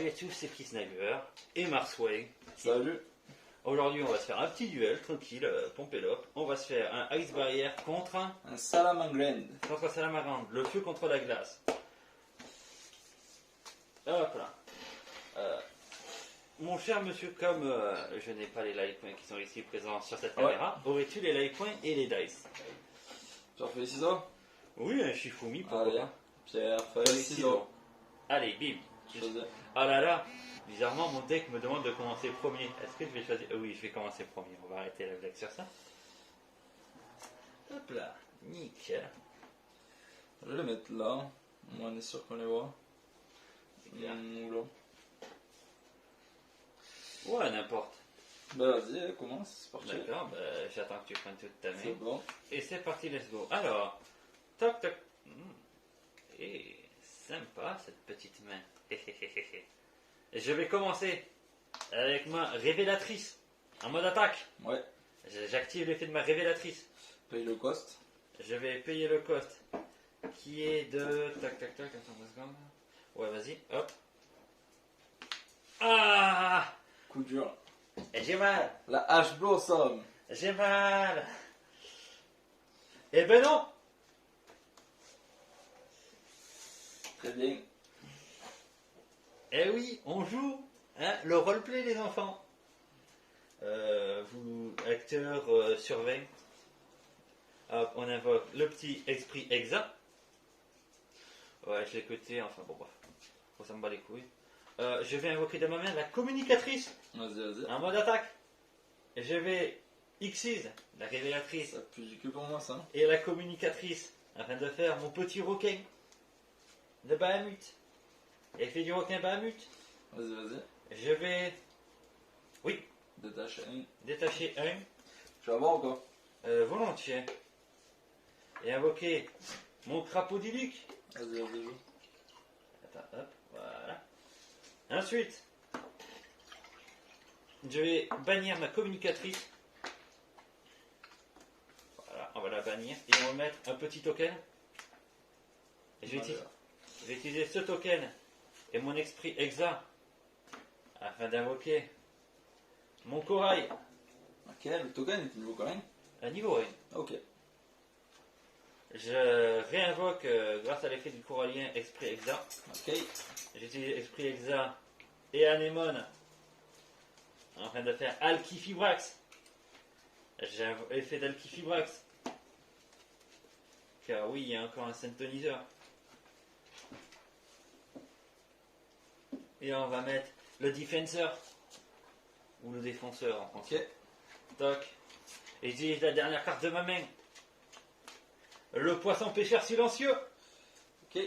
Salut à tous, c'est Chris Sniper et Marsway. Salut. Aujourd'hui, on va se faire un petit duel tranquille, Pompélope. On va se faire un Ice Barrier contre Un Salamangreend. Salamangreend, le feu contre la glace. Hop là. Mon cher monsieur, comme je n'ai pas les light points qui sont ici présents sur cette caméra, aurais-tu les light points et les dice? Tu refais les ciseaux? Oui, un Shifumi, pourquoi Allez, pas. pierre, feuille, ciseaux. Allez, bim. Ah là là, bizarrement mon deck me demande de commencer premier. Est-ce que je vais choisir? Oui, je vais commencer premier. On va arrêter la blague sur ça. Hop là, nickel. Je vais les mettre là. Moi, on est sûr qu'on les voit. Ou là. Ouais, n'importe. Bah vas-y, commence, c'est parti. D'accord, bah, j'attends que tu prennes toute ta main. C'est bon. Et c'est parti, let's go. Alors, toc toc. Et sympa cette petite main. Je vais commencer avec ma révélatrice en mode attaque. Ouais. J'active l'effet de ma révélatrice. Paye le cost. Je vais payer le cost qui est de. Tac tac tac, attends 2 secondes. Ouais, vas-y, hop. Ah! Coup dur. Et j'ai mal! La hache blossom. J'ai mal! Eh ben non! Très bien. Eh oui, on joue hein, le roleplay, les enfants. Vous, acteurs, surveillent. Hop, on invoque le petit esprit exa. Ouais, je l'ai coté, enfin bon, bref. Bon, ça me bat les couilles. Je vais invoquer de ma main la communicatrice Vas-y. en mode attaque. Et je vais Xyz, la révélatrice, Ça pue du cul pour moi, ça. et la communicatrice afin de faire mon petit requin de Bahamut. Effet du requin Bahamut. Vas-y. Je vais, oui, Détache un. détacher un, Tu vas voir ou quoi? volontiers, et invoquer mon crapaudiluc. Vas-y, joue. Attends, hop, voilà. Ensuite, je vais bannir ma communicatrice. Voilà, on va la bannir et on va mettre un petit token. Et je vais utiliser ce token et mon esprit exa afin d'invoquer mon corail Ok, le token est niveau quand même. à niveau 1. Ok. Je réinvoque grâce à l'effet du corallien esprit exa. Ok. J'utilise esprit exa et anémone afin de faire Alkifibrax. J'ai un effet d'Alkifibrax. Car oui, il y a encore un synthoniseur. Et on va mettre le défenseur. Ou le défenseur en français. Ok. Toc. Et j'utilise la dernière carte de ma main. Le poisson pêcheur silencieux. Ok.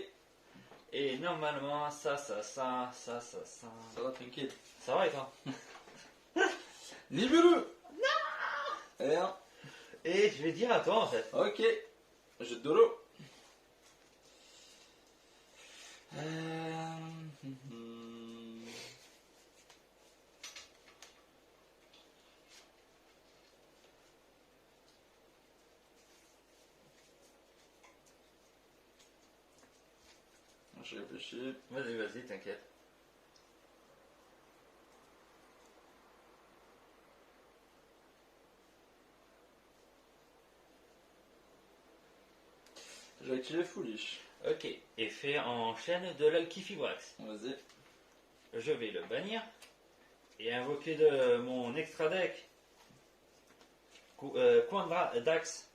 Et normalement, ça. Ça va, tranquille. Ça va et toi? Libelleux. Non. Et je vais dire à toi en fait. Ok. Jette de l'eau. Je réfléchis. Vas-y, t'inquiète. J'ai activé Foolish. Ok, effet en chaîne de l'Alkifibrax. Vas-y. Je vais le bannir et invoquer de mon extra deck Quandra Dax.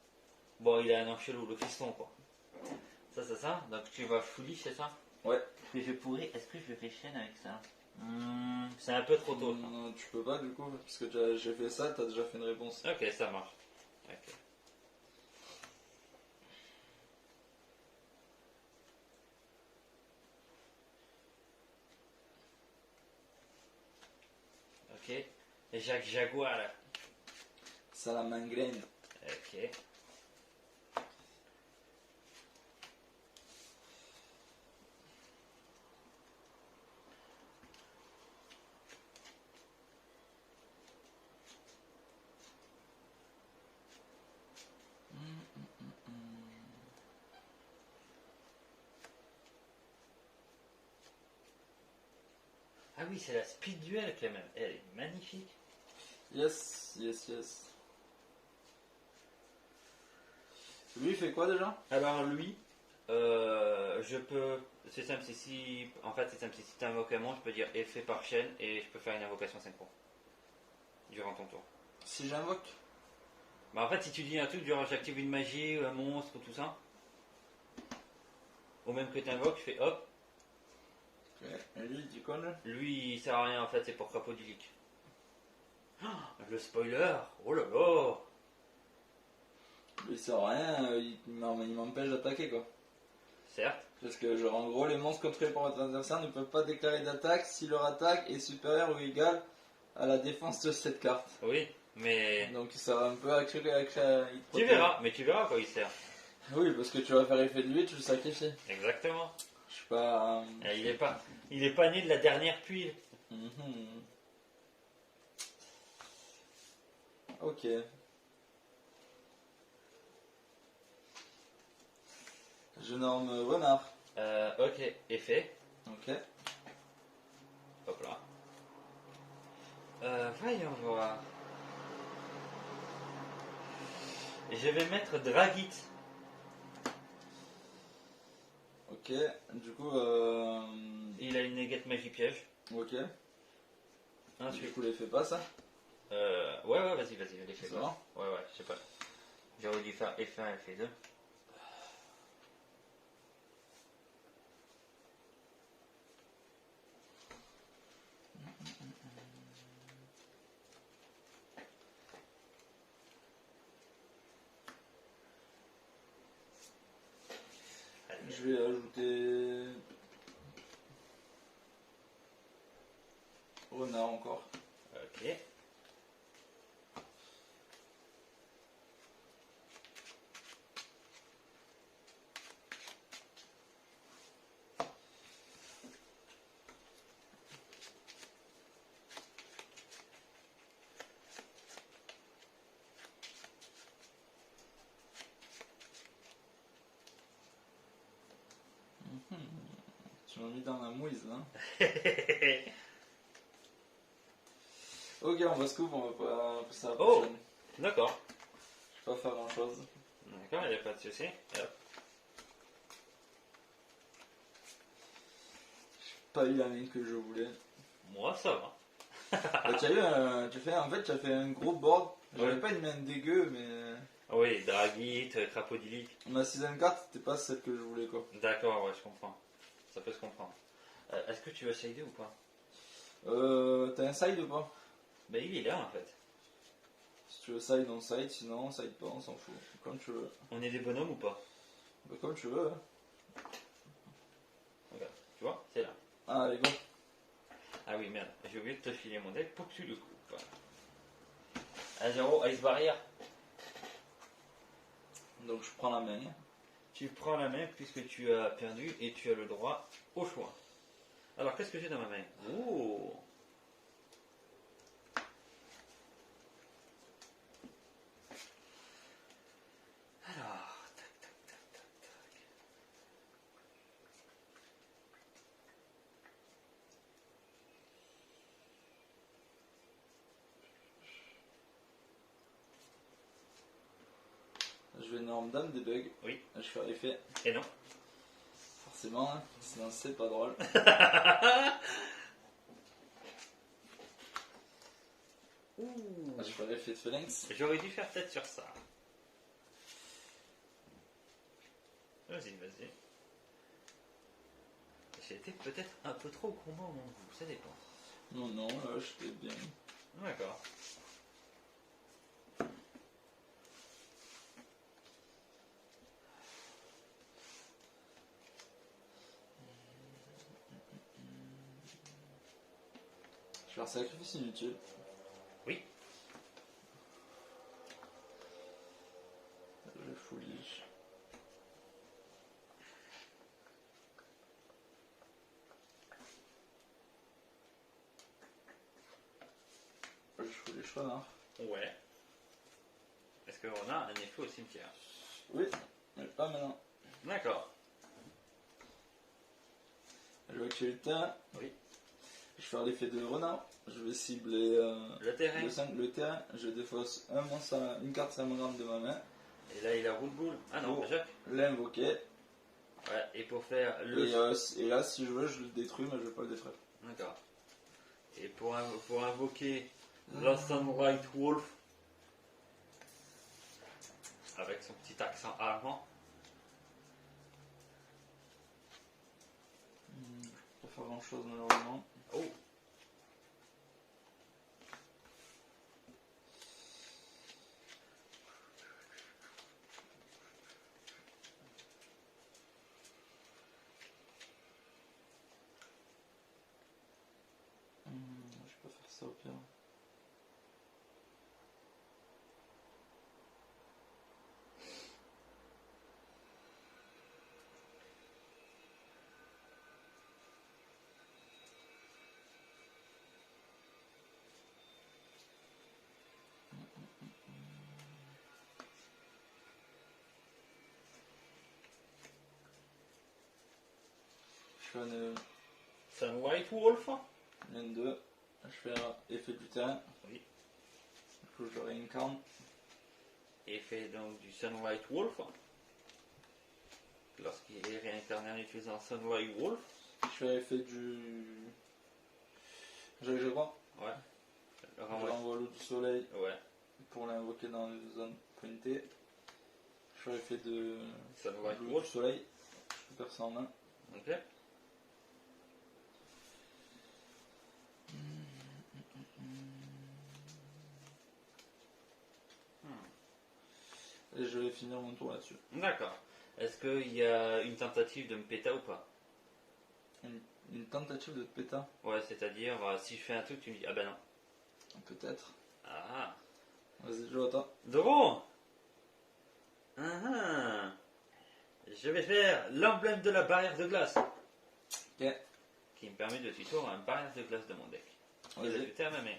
Bon, il a un nom chelou, le fiston quoi. Ça. Donc tu vas foolish, c'est ça? Ouais. Est-ce que je fais chaîne avec ça? C'est un peu trop tôt. Ça. Non, tu peux pas du coup, parce que j'ai fait ça, t'as déjà fait une réponse. Ok, ça marche. Ok. Ok. Jacques Jaguar. Là. Salamangreend. Ok. Ah oui, c'est la speed duel quand même. Elle est magnifique. Yes, yes, yes. Lui, il fait quoi déjà? Alors lui, je peux. C'est simple, c'est si. En fait, c'est simple, c'est si tu invoques un monstre, je peux dire effet par chaîne et je peux faire une invocation synchro. Durant ton tour. Si j'invoque? Bah en fait, si tu dis un truc, genre j'active une magie, un monstre, tout ça. Ou même que tu invoques, je fais hop. Ok. Et lui, tu connais? Lui, il sert à rien en fait, c'est pour crapaudique. Le spoiler. Oh là là. Lui, il sert à rien, il m'empêche d'attaquer quoi. Certes. Parce que, genre, en gros, les monstres contrôlés par votre adversaire ne peuvent pas déclarer d'attaque si leur attaque est supérieure ou égale à la défense de cette carte. Oui, mais. Donc, ça va un peu à créer. Tu verras, mais tu verras quoi il sert. Oui, parce que tu vas faire effet de lui, tu le sacrifies. Exactement. Je suis pas. Il est pas né de la dernière tuile. Mhm. Ok. Je norme renard. Ok, effet. Ok. Hop là. Voyons voir. Je vais mettre Dragit. Ok. Du coup, Il a une néguette magie piège. ok. Du Ensuite. coup, les fais pas ça. Ouais, vas-y, les fais Ça pas. Ouais, je sais pas. J'aurais dû faire F1, F2. Je vais ajouter renard encore. Ok. Tu m'as mis dans la mouise là. Ok, on va scoop, on va pas passer à la Oh. prochaine. D'accord. Je vais pas faire grand chose. D'accord, il n'y a pas de souci. Hop. Pas eu la main que je voulais. Moi, ça va. Bah, tu as eu tu as fait un gros board. J'avais Ouais. pas une main dégueu, mais Oui, Dragit, Crapodilic. ma sixième carte c'était pas celle que je voulais quoi. D'accord, ouais, je comprends. Ça peut se comprendre. Est-ce que tu veux sider ou pas? T'as un side ou pas? Ben, il est là en fait. Si tu veux side, on side, sinon on side pas, on s'en fout. Comme tu veux. On est des bonhommes ou pas? Bah, comme tu veux. Hein. Regarde, tu vois, c'est là. Ah, allez, go. Ah oui, merde, j'ai oublié de te filer mon deck pour que tu le coupes. À 0, Ice Barrière. Donc je prends la main. Tu prends la main puisque tu as perdu et tu as le droit au choix. Alors, qu'est-ce que j'ai dans ma main? Oh! Alors, tac, tac, tac, tac, tac. Je vais norme dame des bugs. Oui. Je fais effet. Et non. Forcément, hein, sinon c'est pas drôle. Ouh. Je fais effet de phalanx. J'aurais dû faire peut-être sur ça. Vas-y. J'ai été peut-être un peu trop gourmand au mon goût, ça dépend. Non, là j'étais bien. D'accord. Je vais faire sacrifice inutile. Oui. Je foulige. Je foulige renard. Ouais. Est-ce qu'on a un effet au cimetière? Oui, mais pas maintenant. D'accord. Je vois que tu as le temps. Oui. vais faire l'effet de renard. Je vais cibler Le terrain. le terrain. Je défausse une carte Salamandre de ma main. Et là, il a roule boule. Ah non, Pour Jacques. l'invoquer. Ouais, et pour faire le. Et là, si je veux, je le détruis, mais je ne vais pas le détruire. D'accord. Et pour invoquer la Sunlight Wolf, avec son petit accent allemand. Je peux pas faire grand chose malheureusement. Oh. Je peux faire ça au pire. Je fais un Sunlight Wolf. 2. Je fais un effet du terrain. Oui. Du coup, je le réincarne. Et fait donc du Sunlight Wolf. Lorsqu'il est réincarné en utilisant Sunlight Wolf. Je fais l'effet du. Je crois. Ouais. Je renvoie l'eau du soleil Ouais. pour l'invoquer dans les zones pointées. Je fais l'effet de. Sunlight l'eau du Wolf. soleil. Je perds ça en main. Ok. Et je vais finir mon tour là-dessus. D'accord. Est-ce qu'il y a une tentative de me péta ou pas? Une tentative de péta? Ouais, c'est-à-dire, si je fais un truc, tu me dis, ah ben non. Peut-être. Ah. Vas-y, joue à toi. Drôle. Je vais faire l'emblème de la barrière de glace. Ok. Qui me permet de tutorer un barrière de glace de mon deck. Je vais Vas-y. ajouter à ma main.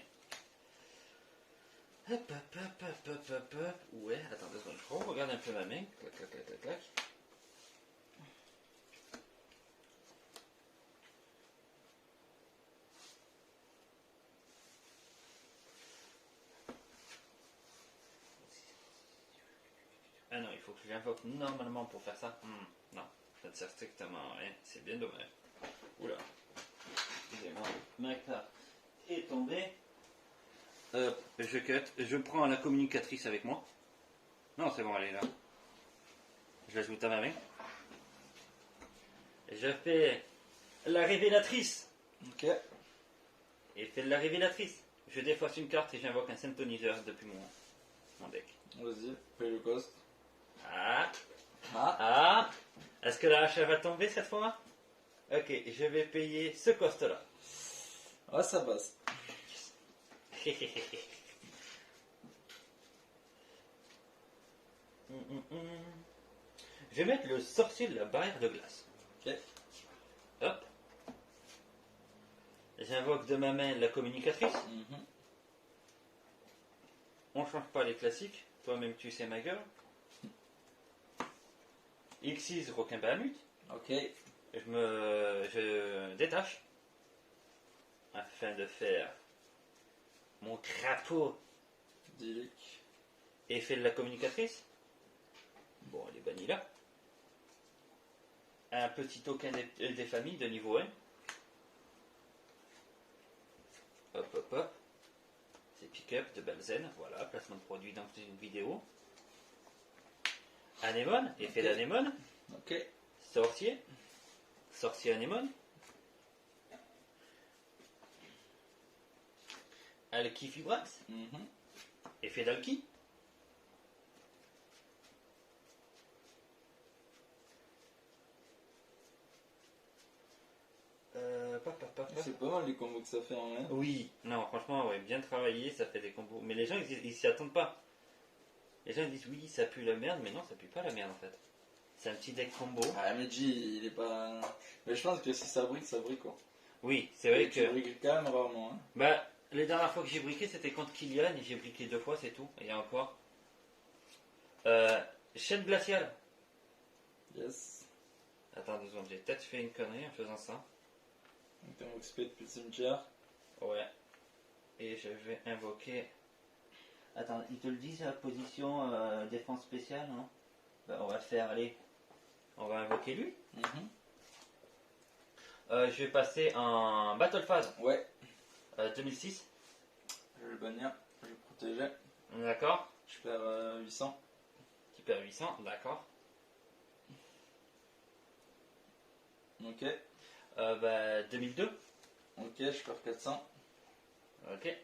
Hop, hop, hop, hop, hop, hop, hop. Ouais, attends 2 secondes, je regarde un peu ma main. Clac, clac, clac, clac, clac. Ah non, il faut que je l'invoque normalement pour faire ça. Non, ça ne sert strictement à rien. C'est bien dommage. Oula. Excusez-moi, ma carte est tombée. Je cut. Je prends la communicatrice avec moi. Non, c'est bon, elle est là. Je l'ajoute à ma main. Je fais la révélatrice. Ok. Et fait la révélatrice. Je défausse une carte et j'invoque un synthoniseur depuis mon deck. Vas-y, paye le cost. Ah. Ah. Ah. Est-ce que la hache va tomber cette fois? Ok, je vais payer ce cost-là. Ah, ça passe. Je vais mettre le sorcier de la barrière de glace. Ok. Hop. J'invoque de ma main la communicatrice. On change pas les classiques. Toi-même tu sais ma gueule. X6 requin Bahamut. Ok. Je détache. Afin de faire mon crapaud. Dilic. Effet de la communicatrice. Bon, elle est bannie là. Un petit token des familles de niveau 1. Hop, hop, hop. C'est pick-up de Balzen. Voilà, placement de produit dans une vidéo. Anémone, effet Ok. d'anémone. Ok. Sorcier. Sorcier anémone. Alki Fibrax. Effet d'Alki. C'est pas mal les combos que ça fait en main. Oui, non, franchement, ouais, bien travaillé, ça fait des combos. Mais les gens, ils s'y attendent pas. Les gens ils disent oui, ça pue la merde, mais non, ça pue pas la merde en fait. C'est un petit deck combo. Ah, MG, il est pas. Mais je pense que si ça brille quoi. Oui, c'est vrai Et tu que. briques quand même rarement. Hein. Bah, les dernières fois que j'ai briqué, c'était contre Kylian et j'ai briqué 2 fois, c'est tout. Et encore. Chaîne glaciale. Yes. Attends 2 secondes, j'ai peut-être fait une connerie en faisant ça. Donc t'as XP depuis le cimetière. Ouais. Et je vais invoquer. Attends, ils te le disent la position défense spéciale, non? Ben, on va le faire, allez. On va invoquer lui. Mhm. Je vais passer en Battle Phase Ouais, 2006. je vais le bannir, je vais le protéger. D'accord. Je perds 800. Tu perds 800, d'accord. Ok, 2002. ok, je perds 400. Ok.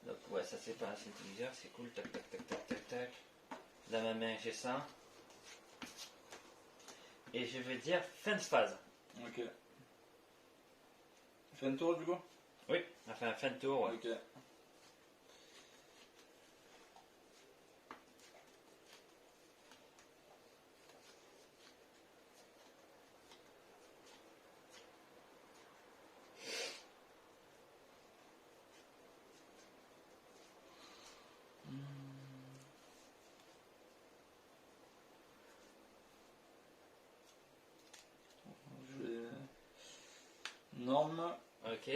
Donc ouais, ça c'est pas un synthétiseur, c'est cool. Tac, tac, tac, tac, tac, tac. Dans ma main, j'ai ça. Et je vais dire fin de phase. Ok. Fais un tour du coup. Oui, enfin fin de tour. Ouais. Ok. Je vais... Norme. Ok.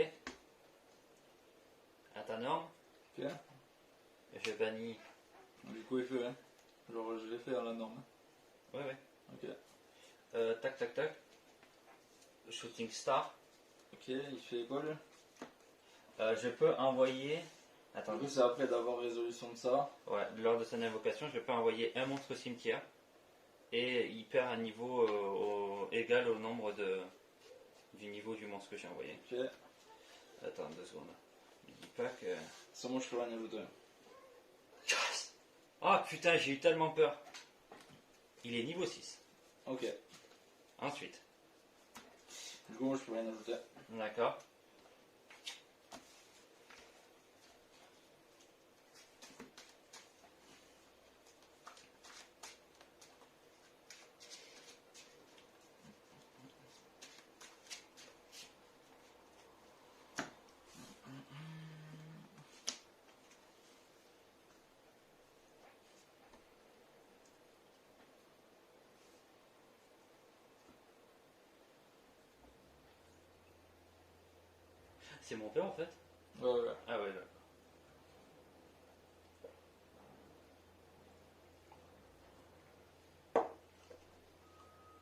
À ta norme. Ok. Je bannis. Du coup, il fait, hein. Genre, je l'ai fait à la norme. Ouais, ouais. Ok. Tac, tac, tac. Shooting Star. Ok, il fait quoi lui? Je peux envoyer. Attends. Du coup, c'est après d'avoir résolution de ça. Ouais, lors de son invocation, je peux envoyer un monstre cimetière. Et il perd un niveau égal au nombre du niveau du monstre que j'ai envoyé. Ok. Attends 2 secondes. Il dit pas que. C'est moi, je peux rien ajouter. Ah putain, j'ai eu tellement peur. Il est niveau 6. Ok. Ensuite. Du coup, moi, je peux rien ajouter. D'accord. C'est mon père en fait. Ouais, ouais. Ah ouais, d'accord.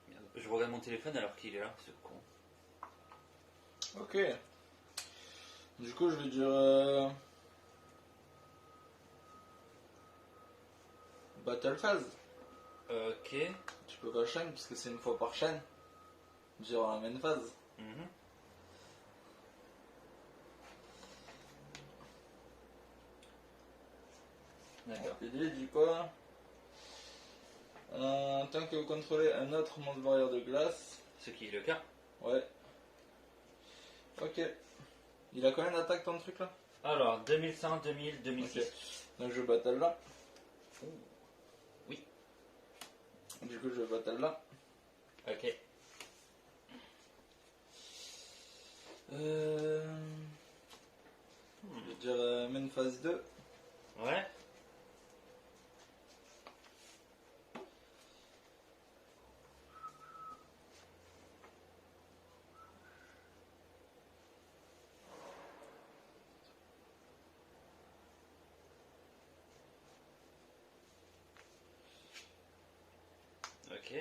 Merde. Je regarde mon téléphone alors qu'il est là, ce con. Ok. Du coup, je vais dire Battle Phase. Ok. Tu peux pas chaîne parce que c'est une fois par chaîne. Durant la main phase. Mhm. D'accord. Et lui, il dit quoi? Tant que vous contrôlez un autre monstre barrière de glace. Ce qui est le cas. Ouais. Ok. Il a combien d'attaques ton truc là? Alors, 2100, 2000, 2006. Ok. Donc je battle là. Ouh. Oui. Du coup, je battle là. Ok. Je vais dire main phase 2. Ouais. Ok.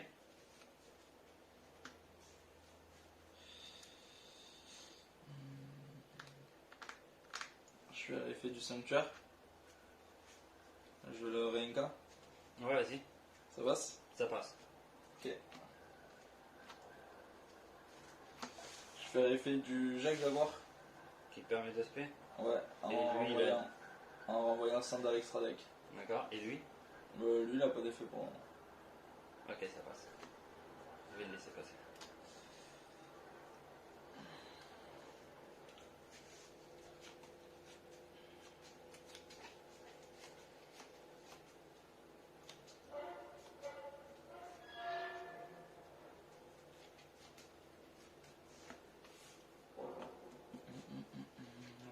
Je fais l'effet du sanctuaire. Je vais le réinca. Ouais, vas-y. Ça passe? Ça passe. Ok. Je fais l'effet du Jacques Jaguar. Qui te permet d'aspect. Ouais, Et lui, il a- en renvoyant Sandal extra deck. D'accord. Et lui? Lui, il a pas d'effet pour moi. Ok, ça passe. Je vais le laisser passer.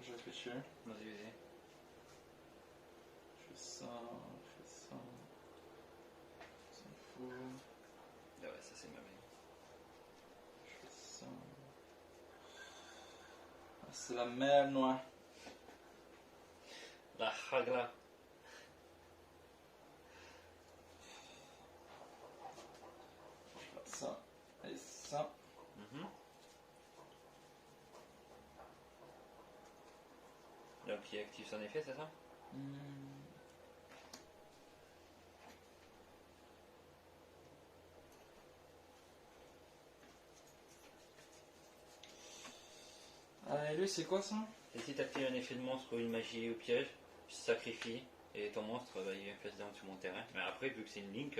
Je réfléchis. Vas-y, vas-y. Je fais ça, je fais ça. Ça me fout. Ah ouais, ça c'est ma main. Je fais ça. C'est la mer noire. La Hagla. Ça et ça. Mhm. Donc il active son effet, c'est ça? Ah, et lui, c'est quoi ça? Et si tu actives un effet de monstre ou une magie ou piège, tu sacrifies et ton monstre bah, il vient face down sur mon terrain. Mais après, vu que c'est une link,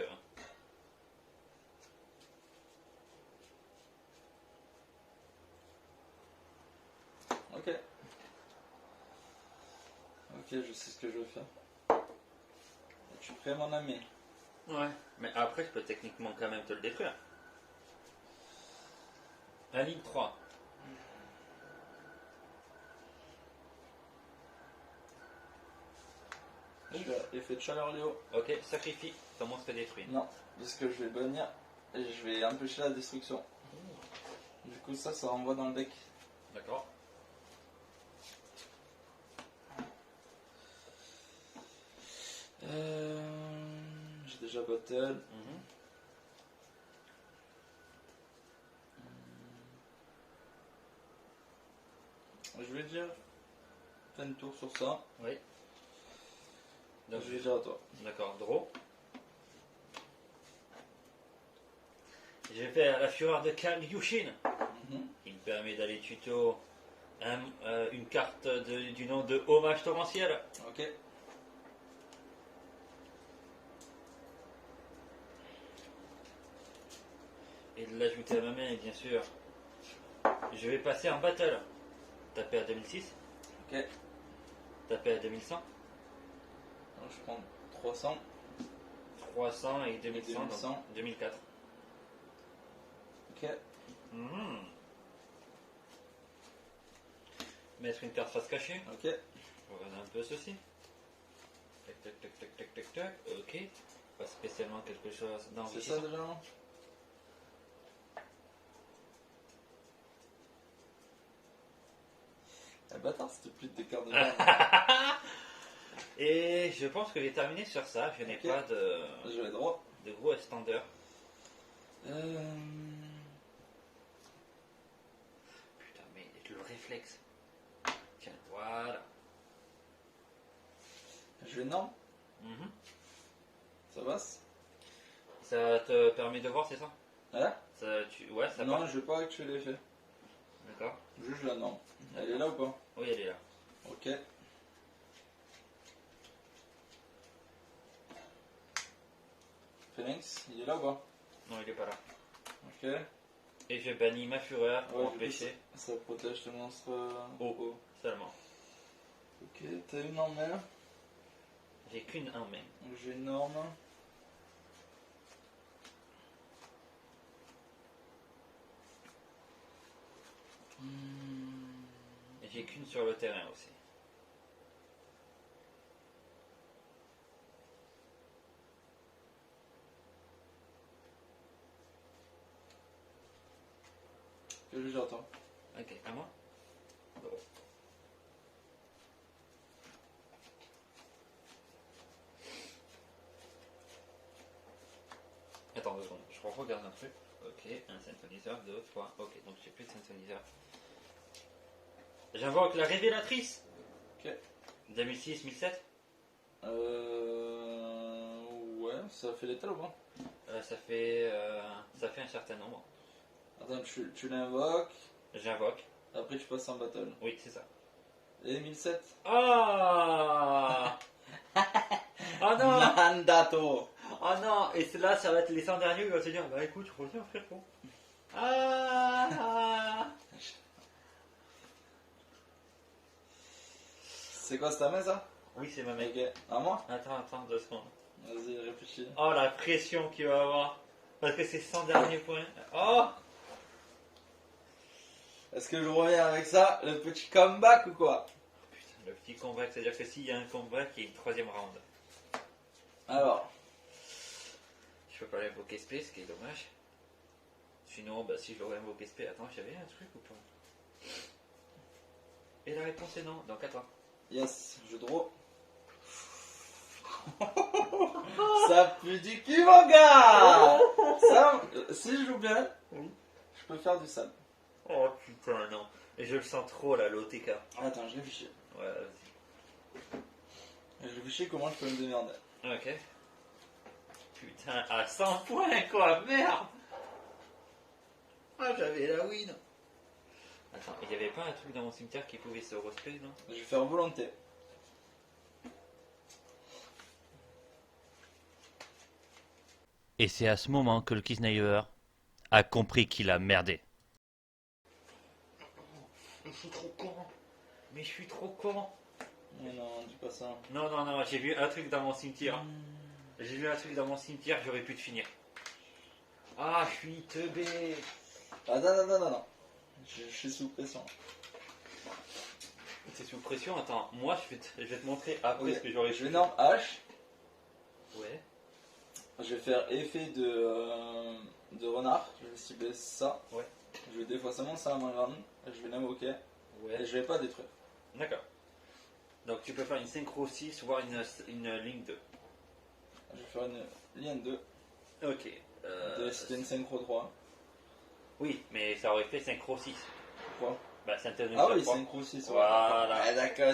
Ok. Ok, je sais ce que je vais faire. Es-tu prêt, mon ami? ouais. Mais après, je peux techniquement quand même te le détruire. La ligne 3. Je fais effet de chaleur Léo. Ok, sacrifie, ton monstre est détruit. Non, parce que je vais bannir et je vais empêcher la destruction. Du coup, ça renvoie dans le deck. D'accord. J'ai déjà battle. Mhm. Je vais dire. Fais une tour sur ça. Oui. Donc, Je vais dire à toi. d'accord, draw. Je vais faire la fureur de Karyushin, qui me permet d'aller tuto une carte du nom de Hommage Torrentiel. Ok. Et de l'ajouter à ma main, bien sûr. Je vais passer en battle. Taper à 2006, Ok. taper à 2100, Alors, je prends 300. 300 et 2100, 2100. donc 2004. Ok. Mhm. Mettre une carte face cachée. Ok. Regarde un peu ceci. Tac, tac, tac, tac, tac, tac, tac. Ok. Pas spécialement quelque chose C'est d'enrichissant. ça déjà, non? Eh bâtard, c'était plus de tes cartes de base. Et je pense que j'ai terminé sur ça. Je n'ai Ok. pas Je vais droit. de gros extenders. Putain, mais le réflexe. Tiens, voilà. Je vais non. Mhm. Ça passe? Ça te permet de voir, c'est ça? Hein? Ouais, ça Non, passe. je vais pas actuer l'effet. D'accord. Juge la norme. Elle est là ou pas? Oui, elle est là. Ok. Phoenix, il est là ou pas? Non, il est pas là. Ok. Et je bannis ma fureur pour Ouais, du coup, empêcher ça protège tes monstres. haut seulement. Ok, t'as une en mer. J'ai qu'une en main. Donc j'ai une norme. Et j'ai qu'une sur le terrain aussi. Que juge à toi. Ok, à moi. Bon. Attends 2 secondes, je regarde un truc. Ok, un synthoniseur, 2, 3. Ok, donc j'ai plus de synthoniseur. J'invoque la révélatrice. Ok. 2006, 1007. Ouais, ça fait l'étal ou pas? Ça fait un certain nombre. Attends, tu l'invoques. J'invoque. Après tu passes en battle. Oui, c'est ça. Et 1007. Ah. Oh non. Mandato. Oh non. Et c'est là, ça va être les 100 derniers où ils vont se dire, bah écoute, reviens frérot. Ah. C'est quoi, c'est ta main ça? Oui, c'est ma mec. Ok. À moi? Attends 2 secondes. Vas-y, réfléchis. Oh la pression qu'il va avoir. Parce que c'est 100 derniers points. Oh. Est-ce que je reviens avec ça, le petit comeback ou quoi? Putain, le petit comeback, c'est-à-dire que s'il y a un comeback, il y a une troisième round. Alors, Je peux pas l'invoquer SP, ce qui est dommage. Sinon, bah si je l'aurais invoqué SP, attends, j'avais un truc ou pas? Et la réponse est non, donc à toi. Yes, je draw. Ça pue du cul, mon gars. Ça, si je joue bien, Oui. je peux faire du sable. Oh putain, non. Et je le sens trop là, l'OTK. Attends, je réfléchis. Ouais, vas-y. Je réfléchis comment je peux me démerder. Ok. Putain, à 100 points quoi, merde. Ah, j'avais la win. Attends, il n'y avait pas un truc dans mon cimetière qui pouvait se respirer, non? Je vais faire volonté. Et c'est à ce moment que le Kisnayer a compris qu'il a merdé. Je suis trop con. Mais je suis trop con. Mais non, dis pas ça. Non, non, non, j'ai vu un truc dans mon cimetière. J'ai vu un truc dans mon cimetière, j'aurais pu te finir. Ah, je suis teubé. Non. Je suis sous pression. T'es sous pression, attends, moi je vais te montrer après ce que j'aurais Je fait. vais énorme H. Ouais. Je vais faire effet de renard. Je vais cibler ça. Ouais. Je vais défausser mon salamandre. Je vais l'invoquer. Ouais. Et je vais pas détruire. D'accord. Donc tu peux faire une synchro 6, voire une ligne 2. Je vais faire une ligne 2. Ok. C'était une synchro 3. Oui, mais ça aurait fait synchro 6. Pourquoi? Bah, ça te Ah oui, synchro 6. Voilà. Ouais, d'accord.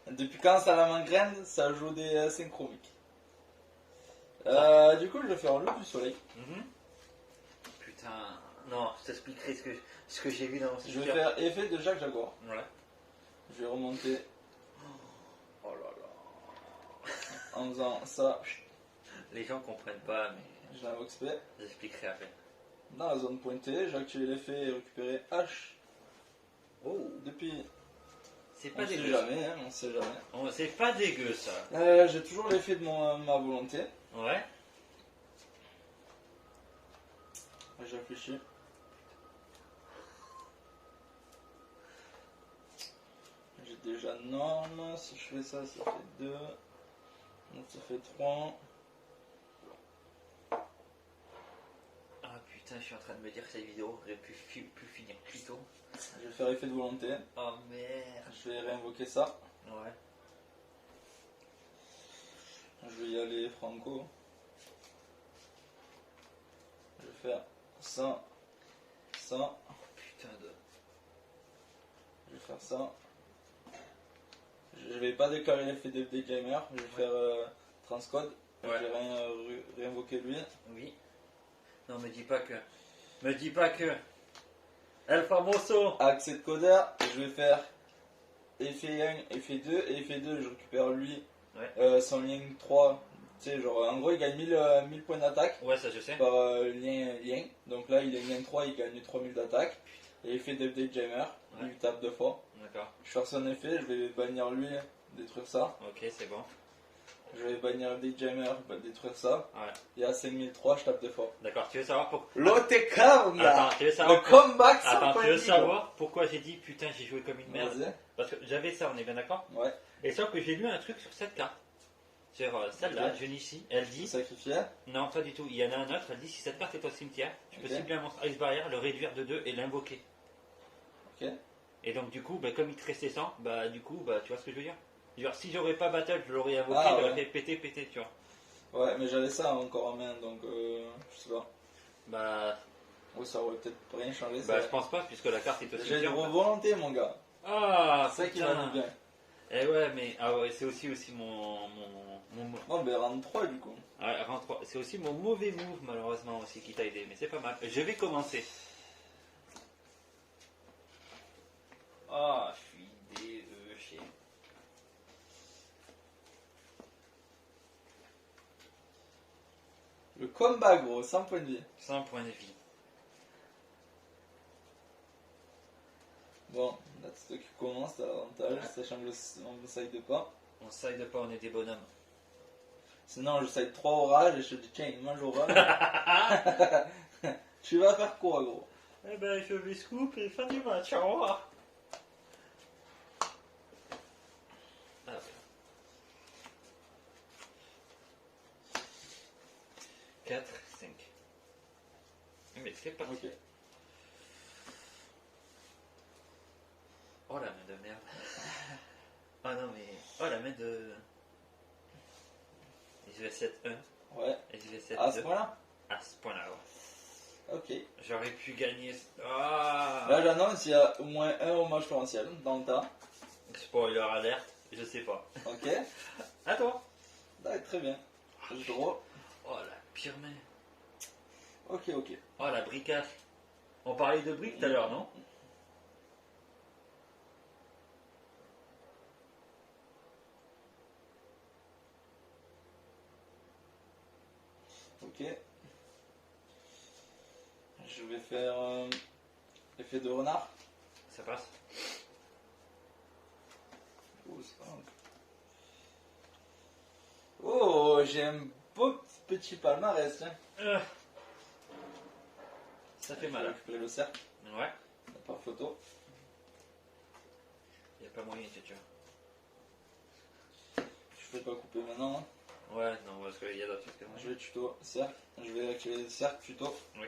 Depuis quand salamandre ça joue des synchromiques. Du coup, je vais faire l'eau du soleil. Putain, non, je t'expliquerai ce que j'ai vu dans mon Je vais faire effet de Jacques Jaguar. Ouais. Je vais remonter Oh là là. en faisant ça. Les gens comprennent pas, mais Je l'invoque XP. j'expliquerai après. Dans la zone pointée, j'ai activé l'effet et récupéré H. Oh, Depuis. c'est On pas sait dégueu. jamais, hein, on sait jamais. C'est pas dégueu ça. J'ai toujours l'effet de ma volonté. Ouais. Je réfléchis. J'ai déjà norme. Si je fais ça, ça fait 2. Donc ça fait 3. Ah putain, je suis en train de me dire que cette vidéo aurait pu finir plus tôt. Je vais faire effet de volonté. Oh merde. Je vais réinvoquer ça. Ouais. Je vais y aller franco. Je vais faire ça. Ça. Putain de... Je vais faire ça. Je vais pas déclarer l'effet de gamer. Je vais faire transcode. Ouais. Je vais réinvoquer lui. Oui. Non, me dis pas que... Me dis pas que... El Famoso. Accès de codeur. Je vais faire effet 1, effet 2. Et effet 2, je récupère lui. Ouais. Son lien 3. Tu sais, genre, en gros, il gagne 1000 points d'attaque. Ouais, ça je sais. Par lien. Donc là, il est lien 3, il gagne 3000 d'attaque. Et effet d'update gamer. Ouais. Il tape 2 fois. D'accord. Je vais faire son effet, je vais bannir lui, détruire ça. Ok, c'est bon. Je vais bannir update gamer, détruire ça. Ouais. Et à 5003, je tape 2 fois. D'accord, tu veux savoir pourquoi... L'OTK, mon gars. Attends, tu veux savoir... Le comeback, ça Attends, tu veux savoir pourquoi j'ai dit putain j'ai joué comme une merde? Vas-y. Parce que j'avais ça, on est bien d'accord? Ouais. Et sauf que j'ai lu un truc sur cette carte. Sur celle-là, Ok. Junichi, elle dit... Sacrifié. Non, pas du tout. Il y en a un autre, elle dit si cette carte est au cimetière, tu peux Ok. cibler un monstre Ice Barrier, le réduire de 2 et l'invoquer. Ok. Et donc du coup, bah, comme il te restait 100, bah du coup, bah, tu vois ce que je veux dire? Genre si j'aurais pas battle, je l'aurais invoqué, Ah, il aurait ouais. fait péter, tu vois. Ouais, mais j'avais ça encore en main, donc je sais pas. Bah, Ouais, ça aurait peut-être rien changé. bah je pense pas, puisque la carte est au J'ai une cimetière. volonté, mon gars. Ah, C'est ça qui va nous bien. Eh ouais, mais ah ouais, c'est aussi mon Oh, ben rang 3 du coup. ouais, rang 3. C'est aussi mon mauvais move malheureusement aussi qui t'a aidé, mais c'est pas mal. Je vais commencer. Ah, je suis déchiré. Le comeback, gros, 100 points de vie. 100 points de vie. Bon, là, c'est toi qui commence, t'as l'avantage, sachant que on ne side pas. On side pas, on est des bonhommes. Sinon, je side 3 orages et je te dis, tiens, il mange orage. Tu vas faire quoi, gros? Eh ben, je vais scoop et fin du match, au revoir. Ah, 4, 5. Mais c'est parti. Ok. Oh la main de merde. points de SV7-1 Ouais. et SV7-2. À ce point-là. À ce point-là, ouais. Ok. J'aurais pu gagner. Ah. Là, j'annonce, il y a au moins un hommage potentiel dans le tas. Spoiler alerte, je sais pas. Ok. À toi. Ouais, très bien. Je draw. Oh la pire main. Ok, ok. Oh la bricasse. On parlait de briques tout à l'heure, non? Ok. Je vais faire effet de renard. Ça passe. Oh, c'est pas mal. Oh, j'ai un beau petit palmarès. Tiens. Ça fait Je vais mal. récupérer le cercle. Ouais. Par photo. Y a pas moyen, tu Je vais pas couper maintenant. Hein. Ouais, non, parce qu'il y a d'autres choses que moi. Je vais tuto cercle. Je vais activer le cercle tuto. Oui.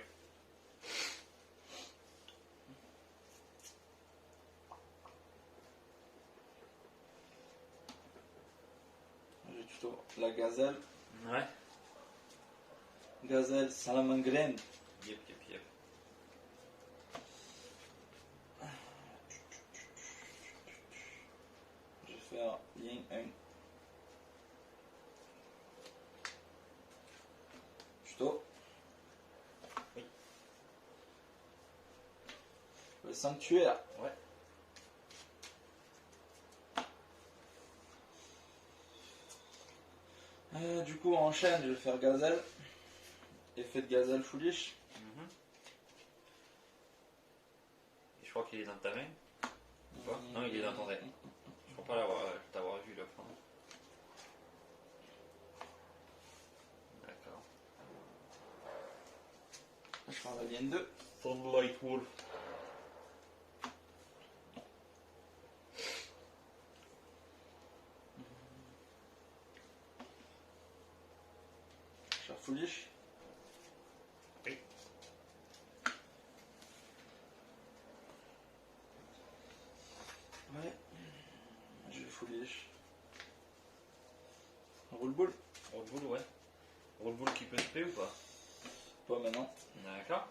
Je vais tuto la gazelle. Ouais. Gazelle salamangreine. Yep. Je vais faire yin 1. Tuto. Oui. Le sanctuaire. Ouais. Du coup, en chaîne, je vais faire gazelle. Effet de gazelle foolish. Et je crois qu'il est dans ta main. Ou pas? Non, il est dans ton deck. Je crois pas t'avoir vu le prendre. D'accord. Je prends la ligne 2. Sunlight Wolf. Je vais faire foolish. Oui. Ouais. Je vais foolish. Roule boule. Rollbull, ouais. Rollbull qui peut se payer ou pas? Pas maintenant. D'accord.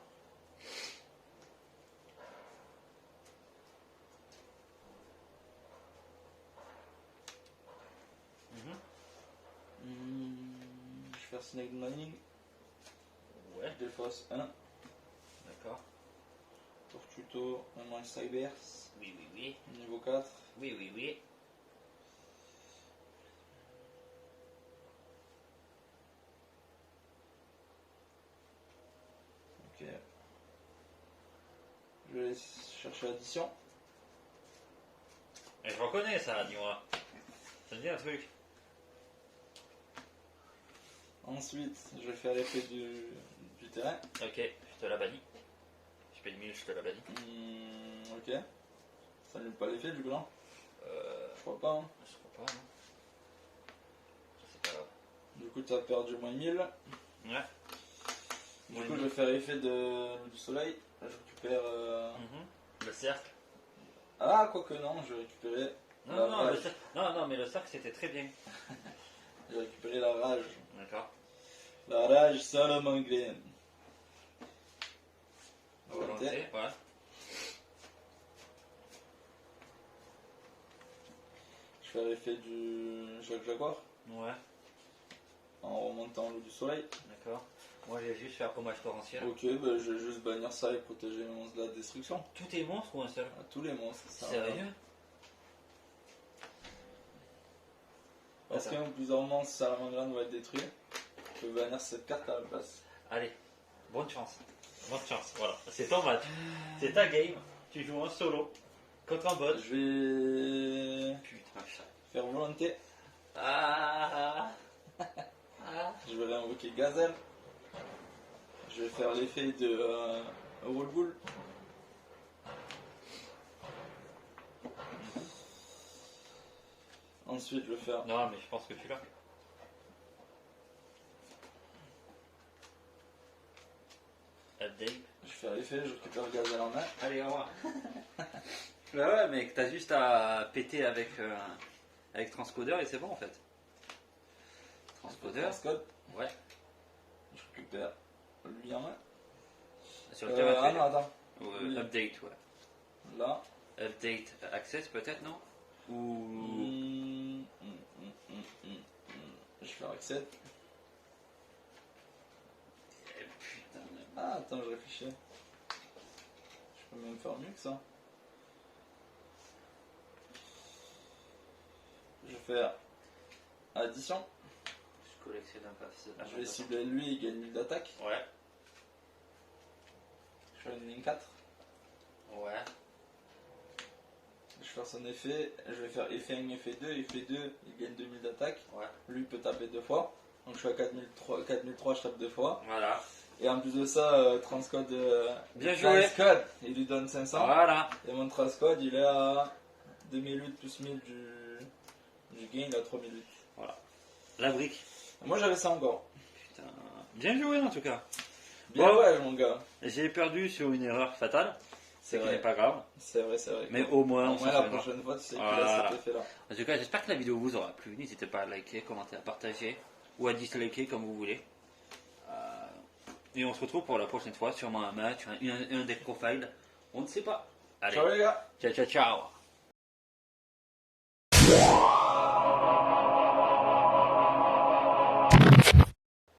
Je vais faire snake mining. Ouais. Je défausse 1. D'accord. Pour tuto, un moins cybers. Oui. Niveau 4. Oui. Ok. Je vais chercher l'addition. Et je reconnais ça, dis-moi. Ça me dit un truc. Ensuite, je vais faire l'effet du terrain. Ok, je te la bannis. Je paye 1000, je te la bannis. Ok. Ça n'annule pas l'effet du coup, non? Je crois pas. Hein. Je crois pas, non. C'est pas grave. Du coup, tu as perdu moins 1000. Ouais. Du coup, je vais faire effet du soleil. Là, je récupère. Le cercle. Ah, quoique non, je vais récupérer. Non, mais le cercle c'était très bien. Je vais récupérer la rage. D'accord. La rage salamangreine. Volonté, ouais. Je vais faire l'effet du Jacques Jaguar Ouais, en remontant l'eau du soleil. d'accord. Moi j'ai juste fait hommage torrentiel. Ok, bah, je vais juste bannir ça et protéger les monstres de la destruction. Tout est monstre ou un seul? À tous les monstres. Ça, Sérieux? Parce qu'un ou plusieurs monstres salamangreine vont être détruits. Je vais bannir cette carte à la place. Allez, bonne chance. Bonne chance, voilà. C'est ton match. C'est ta game. Tu joues en solo. Contre un bot. Je vais Putain, chat. faire volonté. Ah. Je vais réinvoquer Gazelle. Je vais faire l'effet de Rollbull. Ensuite, je vais faire. Non, mais je pense que tu l'as. Update. Je vais faire l'effet, je récupère Gazelle en main. Allez, au revoir. Bah ouais, mais t'as juste à péter avec avec transcodeur et c'est bon en fait. Transcodeur. Transcode. Ouais. Je récupère lui en main. Sur le terrain. Ah non, attends. Oui. Update, ouais. Là. Update access peut-être, non? Ou. Je fais un accept. Putain. Ah, attends, je réfléchis. Je peux même faire mieux que ça. Je vais faire addition. Je collectionne un peu. Je vais cibler lui, il gagne 1000 d'attaque. Ouais. Je fais une ligne 4. Ouais. Je vais faire son effet. Je vais faire effet 1, effet 2. Effet 2, il gagne 2000 d'attaque. Ouais. Lui, il peut taper 2 fois. Donc je suis à 4003, je tape 2 fois. Voilà. Et en plus de ça, transcode. Bien joué. Transcode, il lui donne 500. Voilà. Et mon transcode, il est à 2008 plus 1000 du gain, il est à 3008. Voilà. La brique. Moi j'avais ça encore. Putain. Bien joué en tout cas. Bien Bon. ouais, mon gars. J'ai perdu sur une erreur fatale. C'est Ce qui vrai. n'est pas grave. C'est vrai, c'est vrai. Mais au moins, Au on s'en moins la souviendra. prochaine fois, tu sais qu'il Voilà. a cet effet-là. En tout cas, j'espère que la vidéo vous aura plu. N'hésitez pas à liker, commenter, à partager ou à disliker comme vous voulez. Et on se retrouve pour la prochaine fois, sûrement un match, un deck profile. On ne sait pas. Allez, Ciao les gars. ciao ciao ciao.